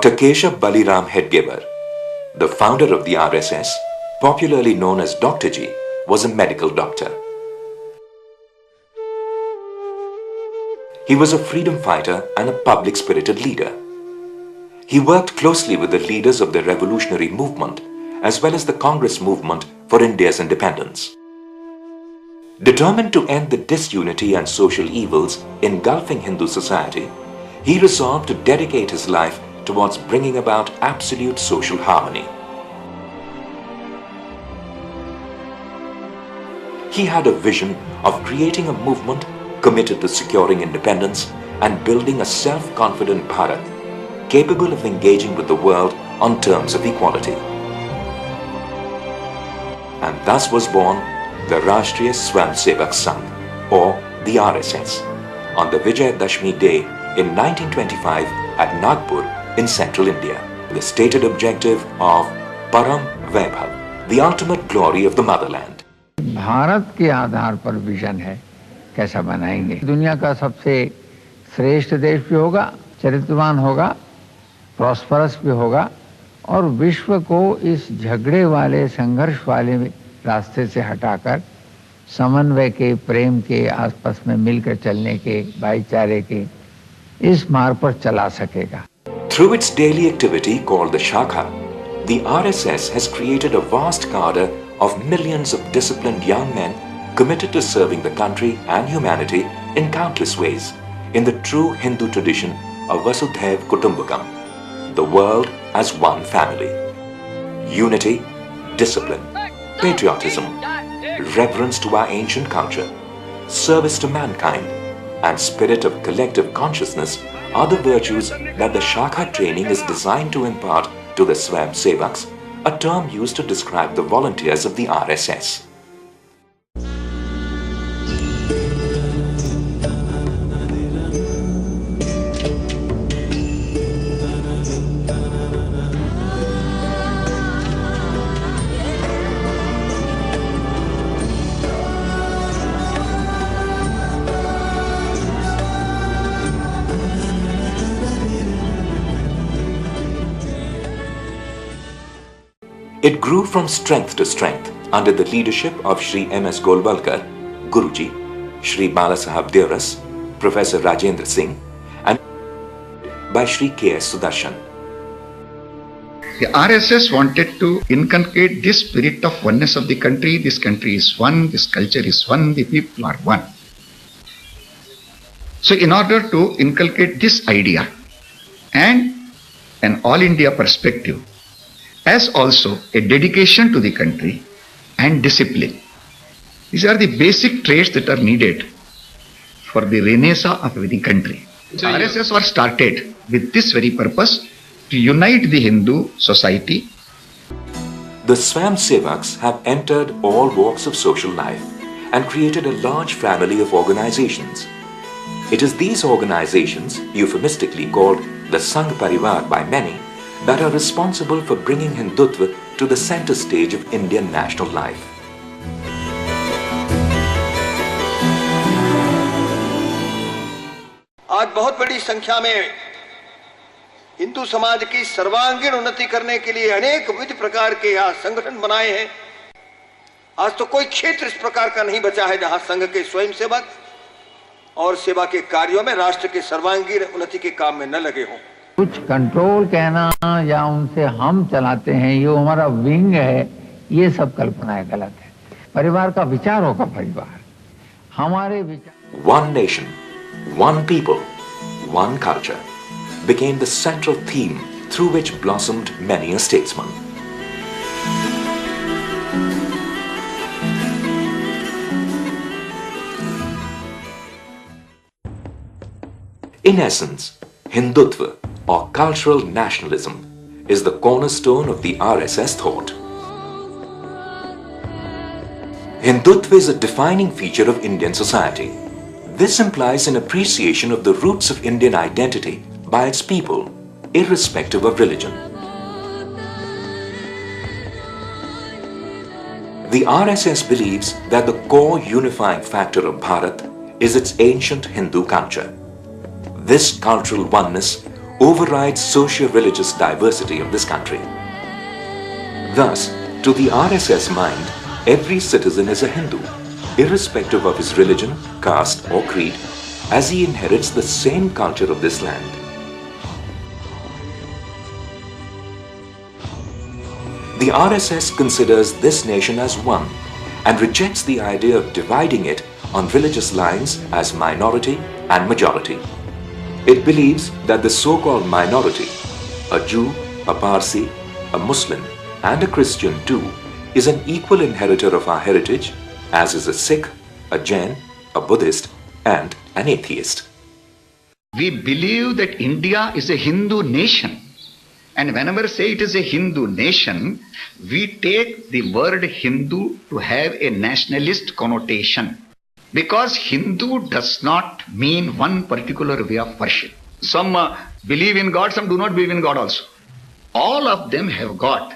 Dr. Keshav Baliram Hedgevar, the founder of the RSS, popularly known as Dr. G, was a medical doctor. He was a freedom fighter and a public-spirited leader. He worked closely with the leaders of the revolutionary movement as well as the Congress movement for India's independence. Determined to end the disunity and social evils engulfing Hindu society, he resolved to dedicate his life towards bringing about absolute social harmony. He had a vision of creating a movement committed to securing independence and building a self-confident Bharat capable of engaging with the world on terms of equality. And thus was born the Rashtriya Swayamsevak Sangh, or the RSS, on the Vijayadashmi day in 1925 at Nagpur in central India. The stated objective of Param Vaibhav, the ultimate glory of the motherland. Bharat के आधार पर vision है कैसा बनाएंगे, दुनिया का सबसे श्रेष्ठ देश भी होगा, चरित्रवान होगा, प्रॉस्परस भी होगा और विश्व को इस झगड़े वाले संघर्ष वाले रास्ते से हटाकर समन्वय के, प्रेम के, आपस में मिलकर चलने के, भाईचारे के इस मार्ग पर चला सकेगा. Through its daily activity called the Shakha, the RSS has created a vast cadre of millions of disciplined young men committed to serving the country and humanity in countless ways in the true Hindu tradition of Vasudhaiv Kutumbakam, the world as one family. Unity, discipline, patriotism, reverence to our ancient culture, service to mankind, and spirit of collective consciousness are the virtues that the Shakha training is designed to impart to the Swayamsevaks, a term used to describe the volunteers of the RSS. It grew from strength to strength under the leadership of Shri M.S. Golwalkar, Guruji, Shri Balasaheb Deoras, Professor Rajendra Singh, and by Shri K.S. Sudarshan. The RSS wanted to inculcate this spirit of oneness of the country. This country is one, this culture is one, the people are one. So in order to inculcate this idea and an all India perspective, as also a dedication to the country and discipline. These are the basic traits that are needed for the renaissance of the country. So RSS was started with this very purpose, to unite the Hindu society. The Swayamsevaks have entered all walks of social life and created a large family of organizations. It is these organizations, euphemistically called the Sangh Parivar by many, that are responsible for bringing Hindutva to the center stage of Indian national life. आज बहुत बड़ी संख्या में हिंदू समाज की सर्वांगीण उन्नति करने के लिए अनेक विविध प्रकार के यहाँ संगठन बनाए हैं. आज तो कोई क्षेत्र इस प्रकार का नहीं बचा है जहां संघ के स्वयंसेवक और सेवा के कार्यों में राष्ट्र के सर्वांगीण उन्नति के काम में न लगे हों. कुछ कंट्रोल कहना या उनसे हम चलाते हैं, ये हमारा विंग है, ये सब कल्पनाएं गलत है. परिवार का विचार होगा परिवार, हमारे विचार. One nation, one people, one culture became the central theme through which blossomed many a statesman. In essence, Hindutva, or cultural nationalism, is the cornerstone of the RSS thought. Hindutva is a defining feature of Indian society. This implies an appreciation of the roots of Indian identity by its people, irrespective of religion. The RSS believes that the core unifying factor of Bharat is its ancient Hindu culture. This cultural oneness overrides socio-religious diversity of this country. Thus, to the RSS mind, every citizen is a Hindu, irrespective of his religion, caste or creed, as he inherits the same culture of this land. The RSS considers this nation as one and rejects the idea of dividing it on religious lines as minority and majority. It believes that the so-called minority, a Jew, a Parsi, a Muslim and a Christian too, is an equal inheritor of our heritage, as is a Sikh, a Jain, a Buddhist and an atheist. We believe that India is a Hindu nation. And whenever say it is a Hindu nation, we take the word Hindu to have a nationalist connotation. Because Hindu does not mean one particular way of worship. Some believe in God, some do not believe in God also. All of them have got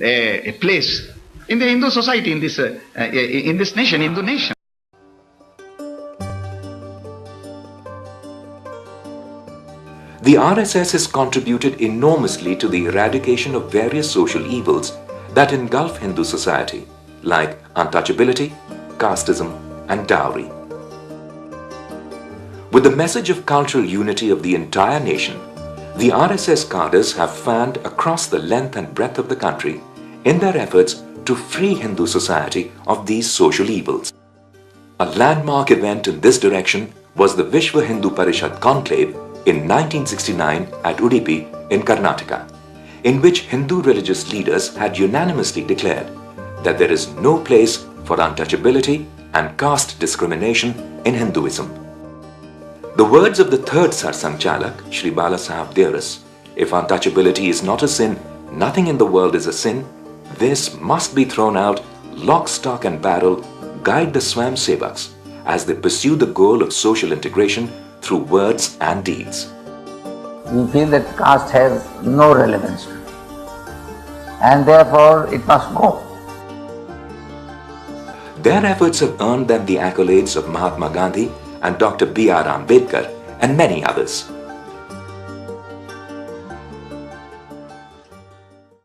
a place in the Hindu society, in this nation, Hindu nation. The RSS has contributed enormously to the eradication of various social evils that engulf Hindu society, like untouchability, casteism, and dowry. With the message of cultural unity of the entire nation, the RSS cadres have fanned across the length and breadth of the country in their efforts to free Hindu society of these social evils. A landmark event in this direction was the Vishwa Hindu Parishad Conclave in 1969 at Udupi in Karnataka, in which Hindu religious leaders had unanimously declared that there is no place for untouchability and caste discrimination in Hinduism. The words of the third Sarsang Chalak, Shri Bala Sahab Deoras, if untouchability is not a sin, nothing in the world is a sin, this must be thrown out, lock, stock and barrel, guide the Swayamsevaks as they pursue the goal of social integration through words and deeds. We feel that caste has no relevance and therefore it must go. Their efforts have earned them the accolades of Mahatma Gandhi and Dr. B.R. Ambedkar and many others.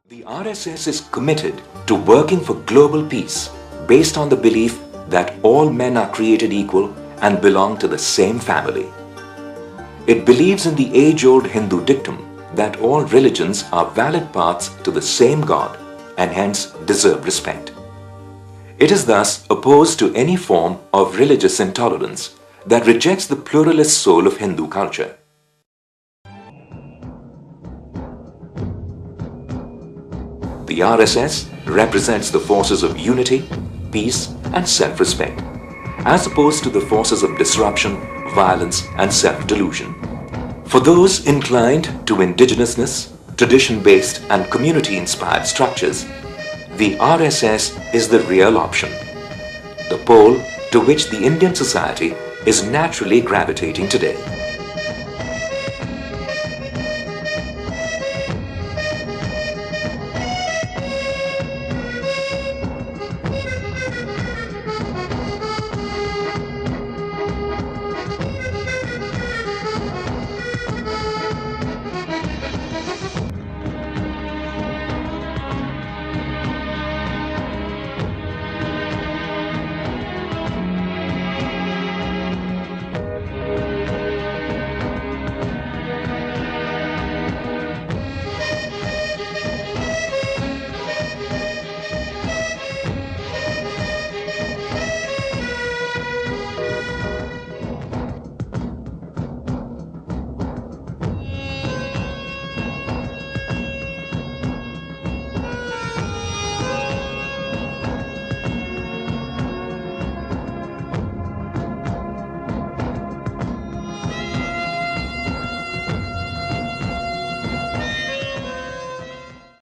The RSS is committed to working for global peace based on the belief that all men are created equal and belong to the same family. It believes in the age-old Hindu dictum that all religions are valid paths to the same God and hence deserve respect. It is thus opposed to any form of religious intolerance that rejects the pluralist soul of Hindu culture. The RSS represents the forces of unity, peace and self-respect, as opposed to the forces of disruption, violence and self-delusion. For those inclined to indigenousness, tradition-based and community-inspired structures, the RSS is the real option, the pole to which the Indian society is naturally gravitating today.